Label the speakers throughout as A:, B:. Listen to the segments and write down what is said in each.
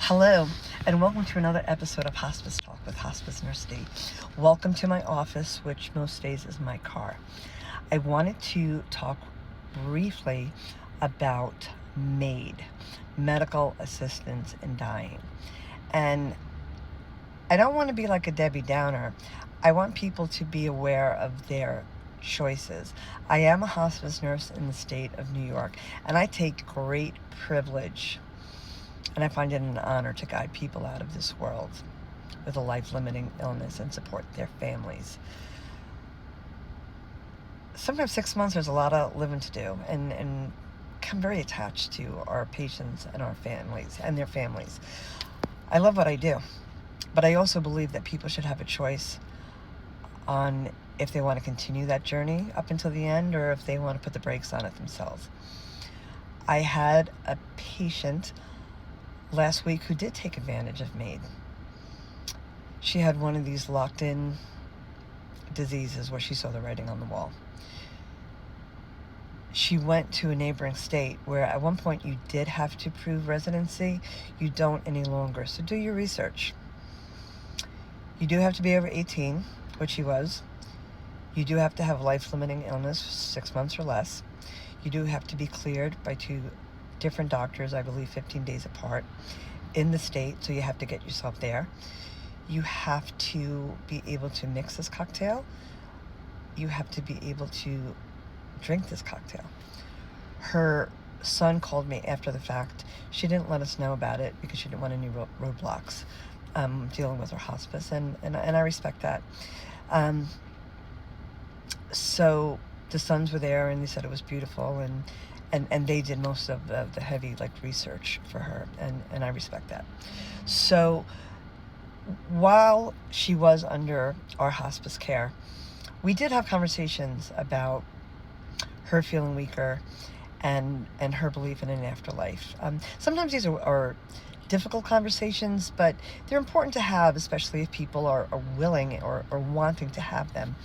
A: Hello, and welcome to another episode of Hospice Talk with Hospice Nurse D. Welcome to my office, which most days is my car. I wanted to talk briefly about MAID, medical assistance in dying. And I don't want to be like a Debbie Downer. I want people to be aware of their choices. I am a hospice nurse in the state of New York, and I take great privilege, and I find it an honor to guide people out of this world with a life-limiting illness and support their families. Sometimes 6 months, there's a lot of living to do, and I'm very attached to our patients and our families and their families. I love what I do, but I also believe that people should have a choice on if they want to continue that journey up until the end or if they want to put the brakes on it themselves. I had a patient last week who did take advantage of MAID. She had one of these locked-in diseases where she saw the writing on the wall. She went to a neighboring state where at one point you did have to prove residency. You don't any longer, so do your research. You do have to be over 18, which she was. You do have to have life-limiting illness, 6 months or less. You do have to be cleared by 2 different doctors, I believe 15 days apart, in the state, so you have to get yourself there. You have to be able to mix this cocktail. You have to be able to drink this cocktail. Her son called me after the fact. She didn't let us know about it because she didn't want any roadblocks dealing with her hospice, and I respect that. So the sons were there, and they said it was beautiful, and they did most of the heavy research for her, and I respect that. So while she was under our hospice care, we did have conversations about her feeling weaker and her belief in an afterlife. Sometimes these are difficult conversations, but they're important to have, especially if people are willing or wanting to have them.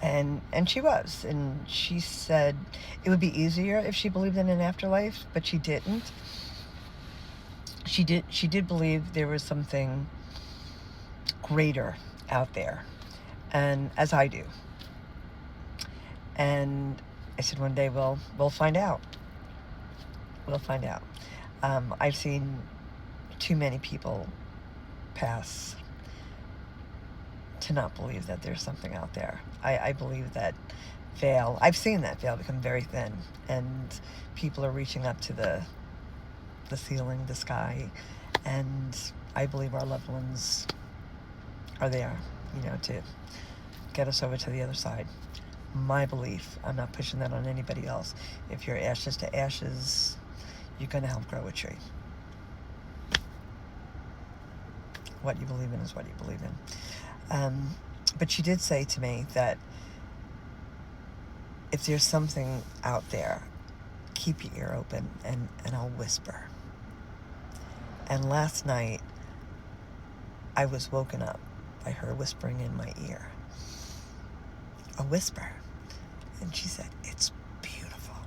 A: And she was, and she said it would be easier if she believed in an afterlife, but she didn't. She did believe there was something greater out there, and as I do. And I said one day we'll find out. We'll find out. I've seen too many people pass to not believe that there's something out there. I believe that veil, I've seen that veil become very thin, and people are reaching up to the ceiling, the sky, and I believe our loved ones are there, to get us over to the other side. My belief, I'm not pushing that on anybody else. If you're ashes to ashes, you're going to help grow a tree. What you believe in is what you believe in. But she did say to me that if there's something out there, keep your ear open and I'll whisper. And last night, I was woken up by her whispering in my ear. A whisper. And she said, "It's beautiful."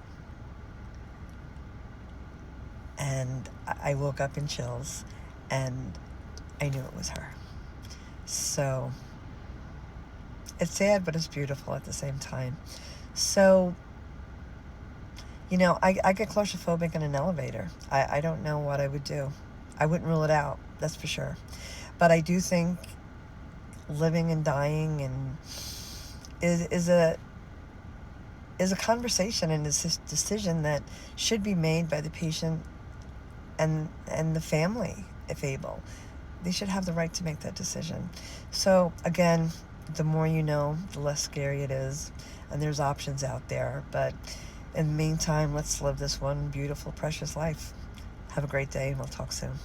A: And I woke up in chills, and I knew it was her. So it's sad, but it's beautiful at the same time. So, I get claustrophobic in an elevator. I don't know what I would do. I wouldn't rule it out, that's for sure. But I do think living and dying is a conversation and is a decision that should be made by the patient and the family, if able. They should have the right to make that decision. So again, the more you know, the less scary it is, and there's options out there. But in the meantime, let's live this one beautiful, precious life. Have a great day, and we'll talk soon.